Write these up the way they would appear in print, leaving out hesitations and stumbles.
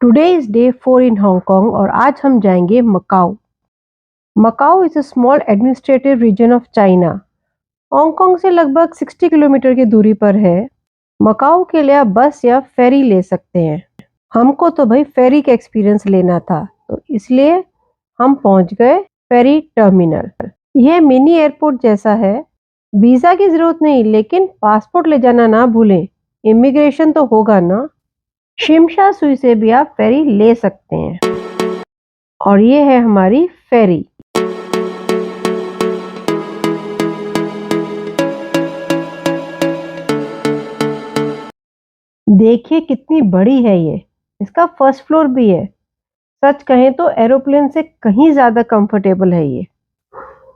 Today is day 4 in Hong Kong और आज हम जाएंगे Macau. Macau is a small administrative region of China. Hong Kong से लगभग 60 किलोमीटर की दूरी पर है। मकाओ के लिए आप बस या फेरी ले सकते हैं। हमको तो भाई फेरी का एक्सपीरियंस लेना था, तो इसलिए हम पहुंच गए फेरी टर्मिनल। यह मिनी एयरपोर्ट जैसा है। वीजा की जरूरत नहीं, लेकिन पासपोर्ट ले जाना ना भूलें। इमिग्रेशन तो होगा ना। शिमशा सुई से भी आप फेरी ले सकते हैं। और ये है हमारी फेरी। देखिए कितनी बड़ी है ये। इसका फर्स्ट फ्लोर भी है। सच कहें तो एरोप्लेन से कहीं ज्यादा कंफर्टेबल है ये।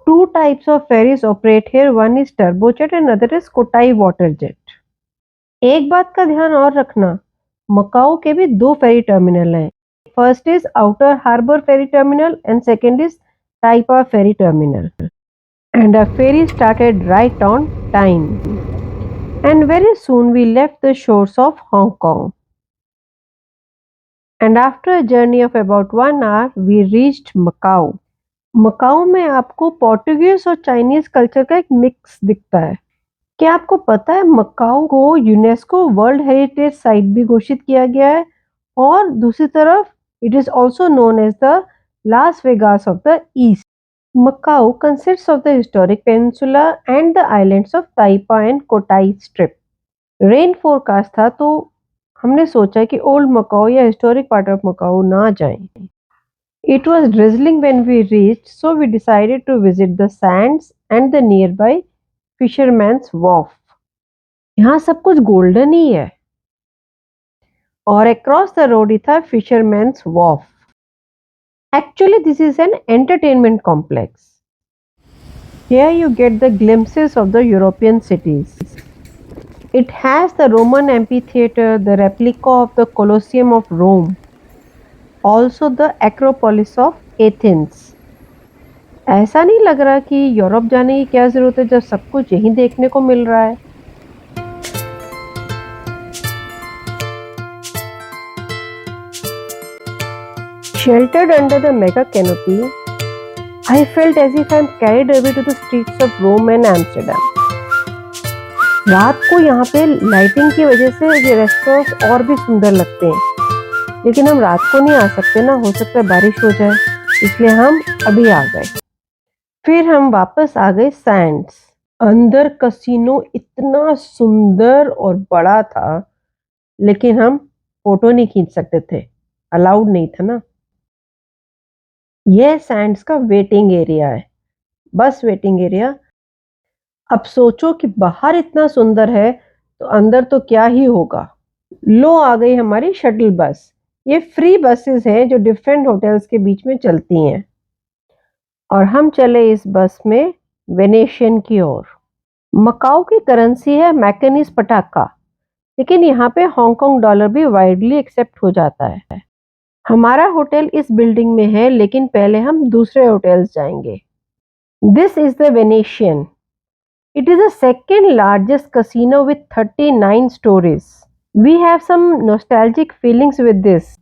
Two types of ferries operate here, one is Turbojet and other is Cotai water jet. एक बात का ध्यान और रखना, मकाओ के भी दो फेरी टर्मिनल हैं। First is outer harbour ferry terminal and second is Taipa ferry terminal. And our ferry started right on time. And very soon we left the shores of Hong Kong. And after a journey of about 1 hour, we reached Macau. Macau में आपको Portuguese और Chinese culture का एक mix दिखता है। क्या आपको पता है मकाऊ को यूनेस्को वर्ल्ड हेरिटेज साइट भी घोषित किया गया है, और दूसरी तरफ it is also known as the Las Vegas of the East. Macau consists of the historic peninsula and the islands of Taipa and Kotai Strip. Rain forecast था, तो हमने सोचा कि ओल्ड मकाओ या हिस्टोरिक पार्ट ऑफ मकाओ ना जाएं। It was drizzling when we reached, so we decided to visit the sands and the nearby Fisherman's Wharf. यहाँ सब कुछ गोल्डन ही है। और across the road ही था Fisherman's Wharf. Actually, this is an entertainment complex. Here you get the glimpses of the European cities. It has the Roman amphitheater, the replica of the Colosseum of Rome, also the Acropolis of Athens. ऐसा नहीं लग रहा कि Europe जाने की क्या जरूरत है जब सब कुछ यहीं देखने को मिल रहा है। Sheltered under the mega canopy, I felt as if I am carried away to the streets of Rome and Amsterdam. रात को यहाँ पे लाइटिंग की वजह से ये रेस्टोरेंट और भी सुंदर लगते हैं, लेकिन हम रात को नहीं आ सकते ना, हो सकता है बारिश हो जाए, इसलिए हम अभी आ गए। फिर हम वापस आ गए सैंड्स। अंदर कसिनो इतना सुंदर और बड़ा था, लेकिन हम फोटो नहीं खींच सकते थे, अलाउड नहीं था ना। यह सैंड्स का वेटिंग एरिया है, बस वेटिंग एरिया। अब सोचो कि बाहर इतना सुंदर है तो अंदर तो क्या ही होगा। लो आ गई हमारी शटल बस। ये फ्री बसेस हैं जो डिफरेंट होटल्स के बीच में चलती हैं, और हम चले इस बस में वेनेशियन की ओर। मकाऊ की करेंसी है मैकनीज पटाखा, लेकिन यहाँ पे हांगकांग डॉलर भी वाइडली एक्सेप्ट हो जाता है। हमारा होटल इस बिल्डिंग में है, लेकिन पहले हम दूसरे होटल्स जाएंगे। This is the Venetian. It is the second largest casino with 39 stories. We have some nostalgic feelings with this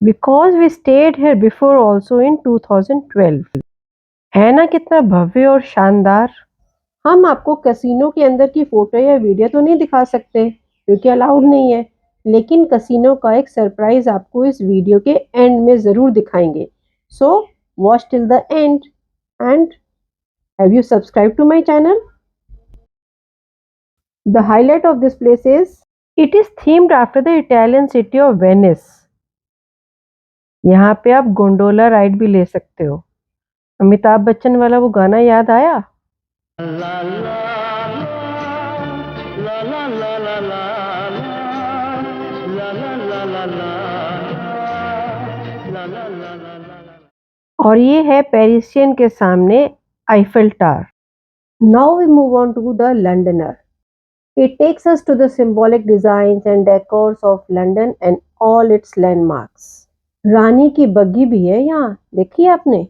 because we stayed here before also in 2012. है ना कितना भव्य और शानदार। हम आपको कैसीनो के अंदर की फोटो या वीडियो तो नहीं दिखा सकते क्योंकि अलाउड नहीं है, लेकिन कैसीनो का एक सरप्राइज आपको इस वीडियो के एंड में जरूर दिखाएंगे। So watch till the end and have you subscribe to my channel? The highlight of this place is it is themed after the Italian city of Venice. यहाँ पे आप गोंडोला राइड भी ले सकते हो। अमिताभ बच्चन वाला वो गाना याद आया? और ये है पेरिसियन के सामने Eiffel tower. Now we move on to the Londoner. It takes us to the symbolic designs and decors of London and all its landmarks. रानी की बग्गी भी है यहाँ, देखी आपने?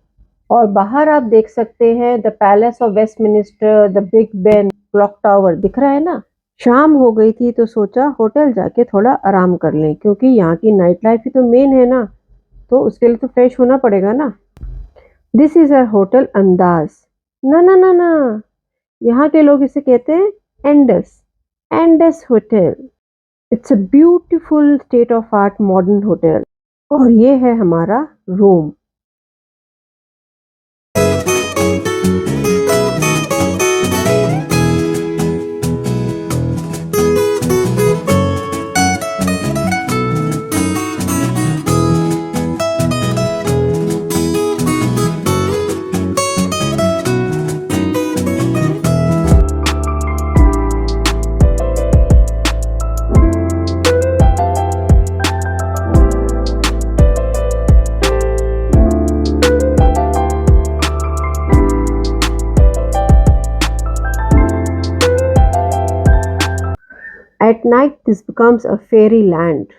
और बाहर आप देख सकते हैं the palace of Westminster, the big Ben clock tower दिख रहा है ना। शाम हो गई थी तो सोचा होटल जाके थोड़ा आराम कर लें, क्योंकि यहाँ की नाइट लाइफ ही तो मेन है ना, तो उसके लिए तो फ्रेश होना पड़ेगा ना। दिस इज अ होटल अंदाज। ना ना ना ना, यहाँ के लोग इसे कहते हैं Indus, Indus hotel. It's a beautiful state of art modern hotel. और ये है हमारा room. At night, this becomes a fairyland.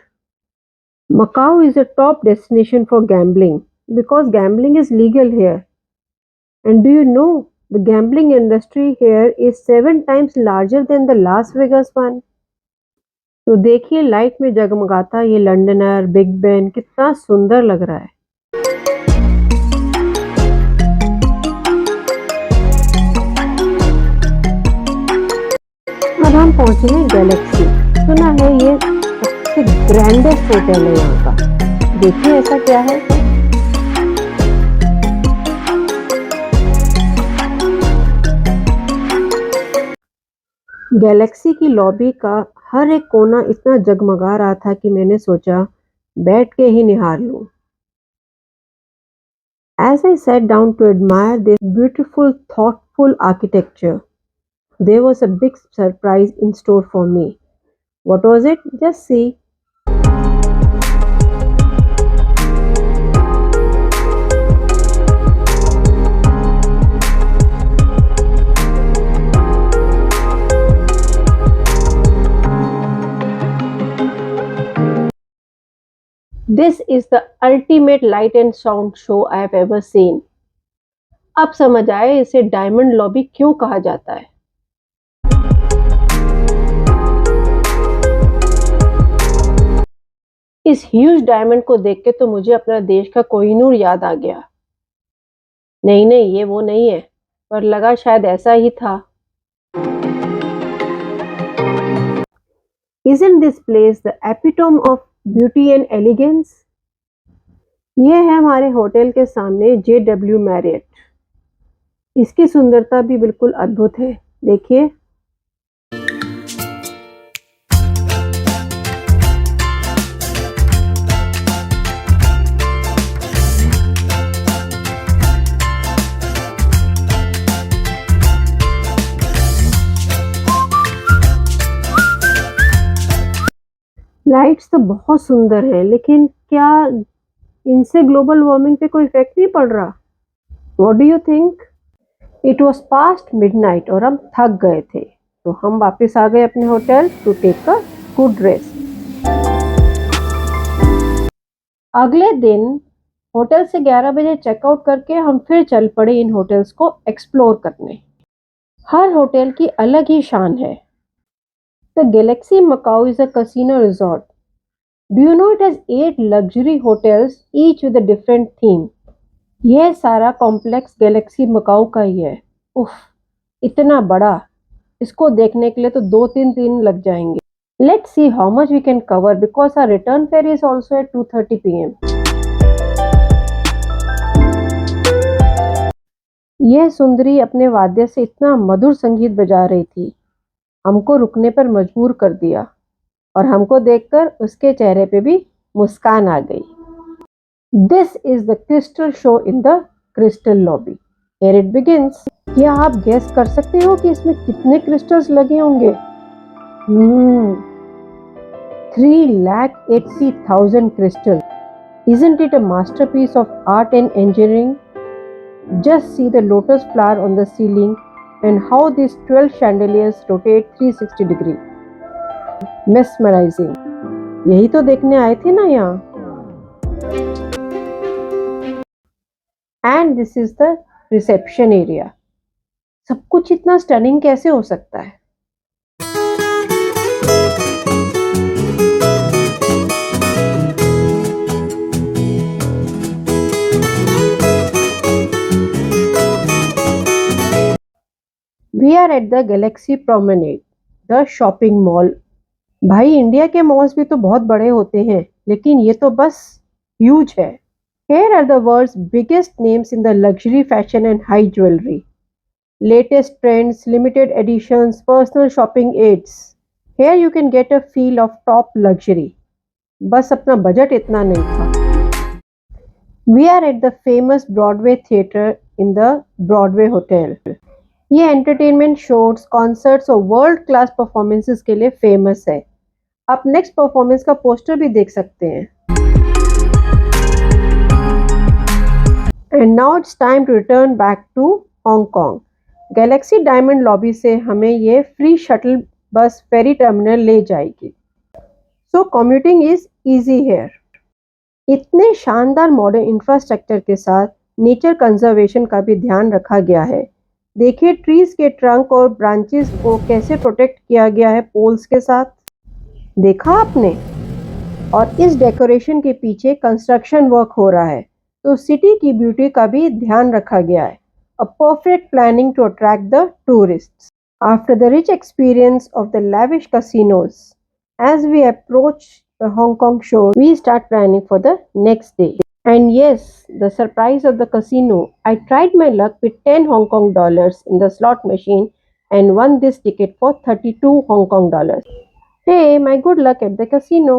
Macau is a top destination for gambling because gambling is legal here. And do you know the gambling industry here is 7 times larger than the Las Vegas one? तो देखिए light में जगमगाता ये लंदनर big Ben कितना सुंदर लग रहा है। अब हम पहुंचे हैं गैलेक्सी। सुना है ये सबसे ग्रैंडेस्ट होटल है यहाँ का। देखिए ऐसा क्या है। गैलेक्सी की लॉबी का हर एक कोना इतना जगमगा रहा था कि मैंने सोचा बैठ के ही निहार लूं। As I sat down to admire this beautiful, thoughtful architecture, there was a big surprise in store for me. What was it? Just see. This is the ultimate light and sound show I have ever seen. अब समझ आए इसे diamond lobby क्यों कहा जाता है। इस huge diamond को देख के तो मुझे अपना देश का कोहिनूर याद आ गया। नहीं नहीं, ये वो नहीं है, पर लगा शायद ऐसा ही था। Isn't this place the epitome of beauty and elegance? ये है हमारे होटल के सामने JW मैरियट। इसकी सुंदरता भी बिल्कुल अद्भुत है। देखिए, लाइट्स तो बहुत सुंदर हैं, लेकिन क्या इनसे ग्लोबल वार्मिंग पे कोई इफेक्ट नहीं पड़ रहा? What do you think? It was past midnight और हम थक गए थे, तो हम वापस आ गए अपने hotel to take a good rest. अगले दिन होटल से 11 बजे चेकआउट करके हम फिर चल पड़े इन होटल्स को एक्सप्लोर करने। हर होटल की अलग ही शान है। The Galaxy Macau is a casino resort. Do you know it has 8 luxury hotels each with a different theme. यह सारा कॉम्प्लेक्स गैलेक्सी मकाऊ का ही है। उफ, इतना बड़ा, इसको देखने के लिए तो 2-3 दिन लग जाएंगे। Let's see how much we can cover because our return fare is also at 2:30 PM। यह सुंदरी अपने वाद्य से इतना मधुर संगीत बजा रही थी, हमको रुकने पर मजबूर कर दिया, और हमको देखकर उसके चेहरे पे भी मुस्कान आ गई। This is the crystal show in the crystal lobby. Here it begins. क्या आप गेस कर सकते हो कि इसमें कितने क्रिस्टल्स लगे होंगे? 3,80,000 crystals. Isn't it a masterpiece of art and engineering? Just see the lotus flower on the ceiling and how these 12 chandeliers rotate 360 degree. Mesmerizing. यही तो देखने आए थे ना यहाँ। And this is the reception area. सब कुछ इतना स्टनिंग कैसे हो सकता है? Are at the Galaxy Promenade, the shopping mall. भाई इंडिया के मॉल्स भी तो बहुत बड़े होते हैं, लेकिन ये तो बस ह्यूज है। Here are the world's biggest names in the luxury, fashion, and high jewelry. Latest trends, limited editions, personal shopping aids. Here you can get a feel of top luxury. बस अपना बजट इतना नहीं था। We are at the famous Broadway Theatre in the Broadway Hotel. ये entertainment shows, concerts और world class performances के लिए famous है। आप नेक्स्ट परफॉर्मेंस का पोस्टर भी देख सकते हैं। And now it's time to return back to Hong Kong. Galaxy diamond lobby से हमें ये फ्री शटल बस फेरी टर्मिनल ले जाएगी। सो कम्यूटिंग इज इजी हेयर। इतने शानदार मॉडर्न इंफ्रास्ट्रक्चर के साथ नेचर कंजर्वेशन का भी ध्यान रखा गया है। देखिए ट्रीज के ट्रंक और ब्रांचेस को कैसे प्रोटेक्ट किया गया है पोल्स के साथ। देखा आपने? और इस डेकोरेशन के पीछे कंस्ट्रक्शन वर्क हो रहा है, तो सिटी की ब्यूटी का भी ध्यान रखा गया है। A perfect planning to attract the tourists. After the rich experience of the lavish casinos, as we approach the Hong Kong shore, we start planning for the next day. And yes, the surprise of the casino. I tried my luck with 10 Hong Kong dollars in the slot machine and won this ticket for 32 Hong Kong dollars. Hey, my good luck at the casino.